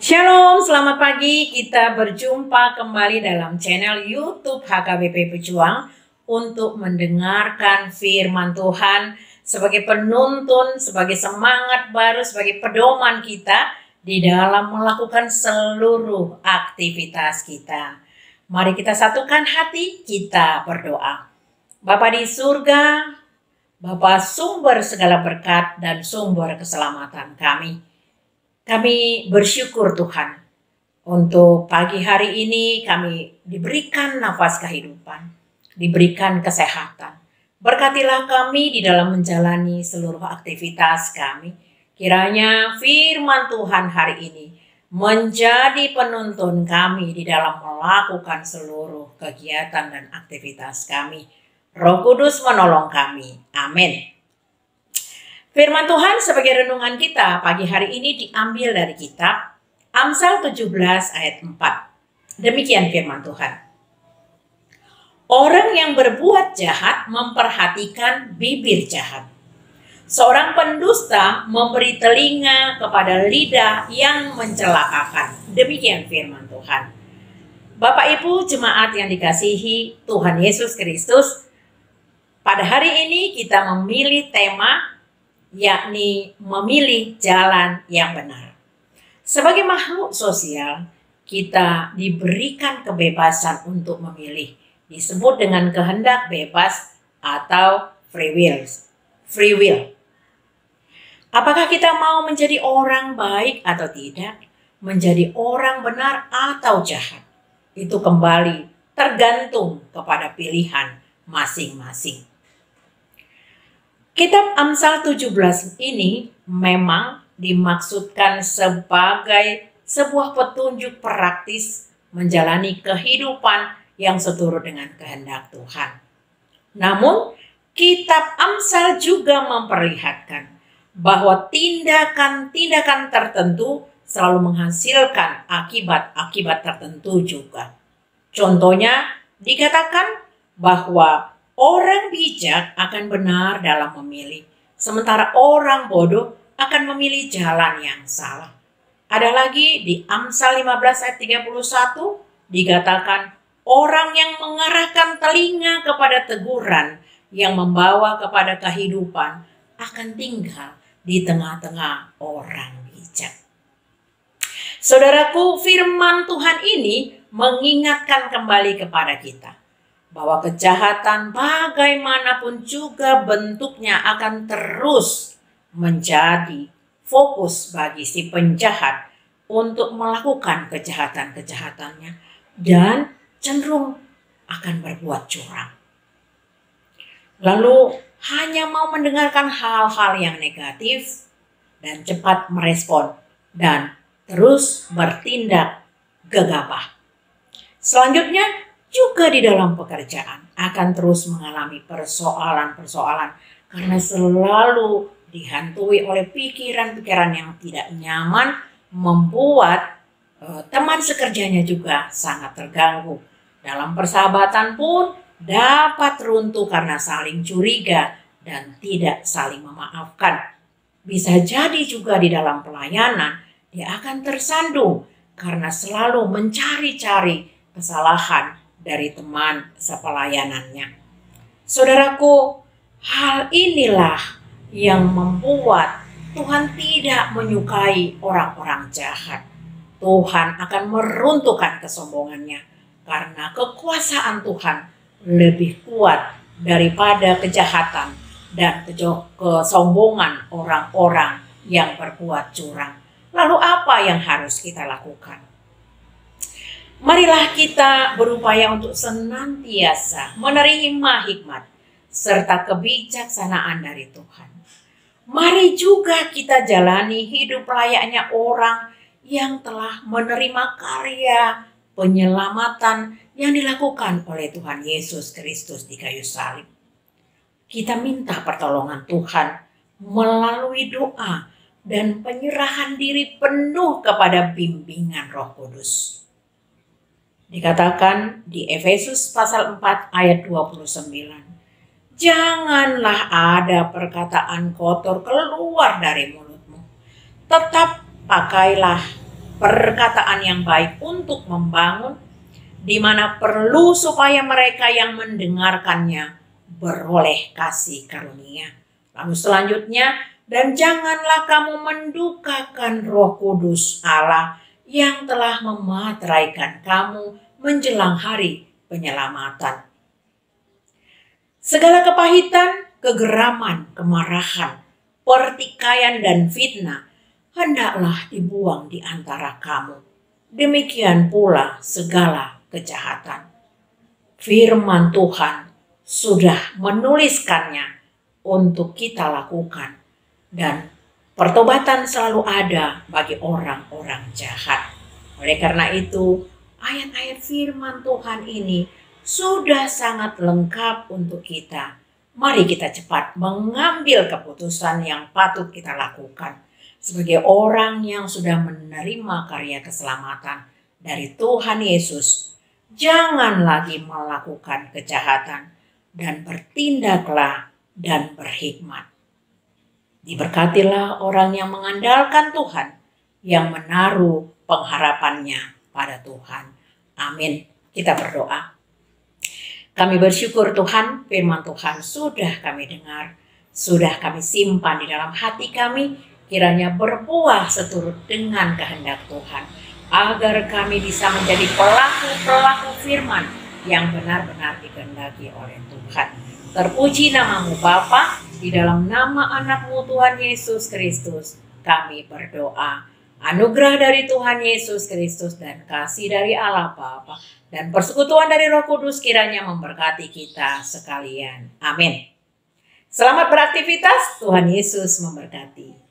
Shalom, selamat pagi. Kita berjumpa kembali dalam channel YouTube HKBP Pejuang untuk mendengarkan firman Tuhan sebagai penuntun, sebagai semangat baru, sebagai pedoman kita di dalam melakukan seluruh aktivitas kita. Mari kita satukan hati, kita berdoa. Bapa di surga, Bapa sumber segala berkat dan sumber keselamatan kami. Kami bersyukur Tuhan, untuk pagi hari ini kami diberikan nafas kehidupan, diberikan kesehatan. Berkatilah kami di dalam menjalani seluruh aktivitas kami. Kiranya firman Tuhan hari ini menjadi penuntun kami di dalam melakukan seluruh kegiatan dan aktivitas kami. Roh Kudus menolong kami. Amin. Firman Tuhan sebagai renungan kita pagi hari ini diambil dari kitab Amsal 17 ayat 4. Demikian firman Tuhan. Orang yang berbuat jahat memperhatikan bibir jahat. Seorang pendusta memberi telinga kepada lidah yang mencelakakan. Demikian firman Tuhan. Bapak Ibu jemaat yang dikasihi Tuhan Yesus Kristus, pada hari ini kita memilih tema yakni memilih jalan yang benar. Sebagai makhluk sosial, kita diberikan kebebasan untuk memilih. Disebut dengan kehendak bebas atau free will. Apakah kita mau menjadi orang baik atau tidak? Menjadi orang benar atau jahat? Itu kembali tergantung kepada pilihan masing-masing. Kitab Amsal 17 ini memang dimaksudkan sebagai sebuah petunjuk praktis menjalani kehidupan yang seturut dengan kehendak Tuhan. Namun, kitab Amsal juga memperlihatkan bahwa tindakan-tindakan tertentu selalu menghasilkan akibat-akibat tertentu juga. Contohnya, dikatakan bahwa orang bijak akan benar dalam memilih, sementara orang bodoh akan memilih jalan yang salah. Ada lagi di Amsal 15 ayat 31 dikatakan orang yang mengarahkan telinga kepada teguran yang membawa kepada kehidupan akan tinggal di tengah-tengah orang bijak. Saudaraku, firman Tuhan ini mengingatkan kembali kepada kita bahwa kejahatan bagaimanapun juga bentuknya akan terus menjadi fokus bagi si penjahat untuk melakukan kejahatan-kejahatannya dan cenderung akan berbuat curang. Lalu hanya mau mendengarkan hal-hal yang negatif dan cepat merespon dan terus bertindak gegabah. Selanjutnya, juga di dalam pekerjaan akan terus mengalami persoalan-persoalan karena selalu dihantui oleh pikiran-pikiran yang tidak nyaman, membuat teman sekerjanya juga sangat terganggu. Dalam persahabatan pun dapat runtuh karena saling curiga dan tidak saling memaafkan. Bisa jadi juga di dalam pelayanan dia akan tersandung karena selalu mencari-cari kesalahan dari teman sepelayanannya. Saudaraku, hal inilah yang membuat Tuhan tidak menyukai orang-orang jahat. Tuhan akan meruntuhkan kesombongannya karena kekuasaan Tuhan lebih kuat daripada kejahatan dan kesombongan orang-orang yang berbuat curang. Lalu apa yang harus kita lakukan? Marilah kita berupaya untuk senantiasa menerima hikmat serta kebijaksanaan dari Tuhan. Mari juga kita jalani hidup layaknya orang yang telah menerima karya penyelamatan yang dilakukan oleh Tuhan Yesus Kristus di kayu salib. Kita minta pertolongan Tuhan melalui doa dan penyerahan diri penuh kepada bimbingan Roh Kudus. Dikatakan di Efesus pasal 4 ayat 29. Janganlah ada perkataan kotor keluar dari mulutmu. Tetap pakailah perkataan yang baik untuk membangun, di mana perlu supaya mereka yang mendengarkannya beroleh kasih karunia. Lalu selanjutnya, dan janganlah kamu mendukakan Roh Kudus Allah yang telah memateraikan kamu menjelang hari penyelamatan. Segala kepahitan, kegeraman, kemarahan, pertikaian, dan fitnah hendaklah dibuang di antara kamu. Demikian pula segala kejahatan. Firman Tuhan sudah menuliskannya untuk kita lakukan, dan pertobatan selalu ada bagi orang-orang jahat. Oleh karena itu, ayat-ayat firman Tuhan ini sudah sangat lengkap untuk kita. Mari kita cepat mengambil keputusan yang patut kita lakukan. Sebagai orang yang sudah menerima karya keselamatan dari Tuhan Yesus, jangan lagi melakukan kejahatan dan bertindaklah dan berhikmat. Diberkatilah orang yang mengandalkan Tuhan, yang menaruh pengharapannya pada Tuhan. Amin. Kita berdoa. Kami bersyukur Tuhan, firman Tuhan sudah kami dengar, sudah kami simpan di dalam hati kami, kiranya berbuah seturut dengan kehendak Tuhan, agar kami bisa menjadi pelaku-pelaku firman yang benar-benar dikehendaki oleh Tuhan. Terpuji namamu Bapa, di dalam nama anak-Mu Tuhan Yesus Kristus, kami berdoa. Anugerah dari Tuhan Yesus Kristus dan kasih dari Allah Bapa dan persekutuan dari Roh Kudus kiranya memberkati kita sekalian. Amin. Selamat beraktivitas, Tuhan Yesus memberkati.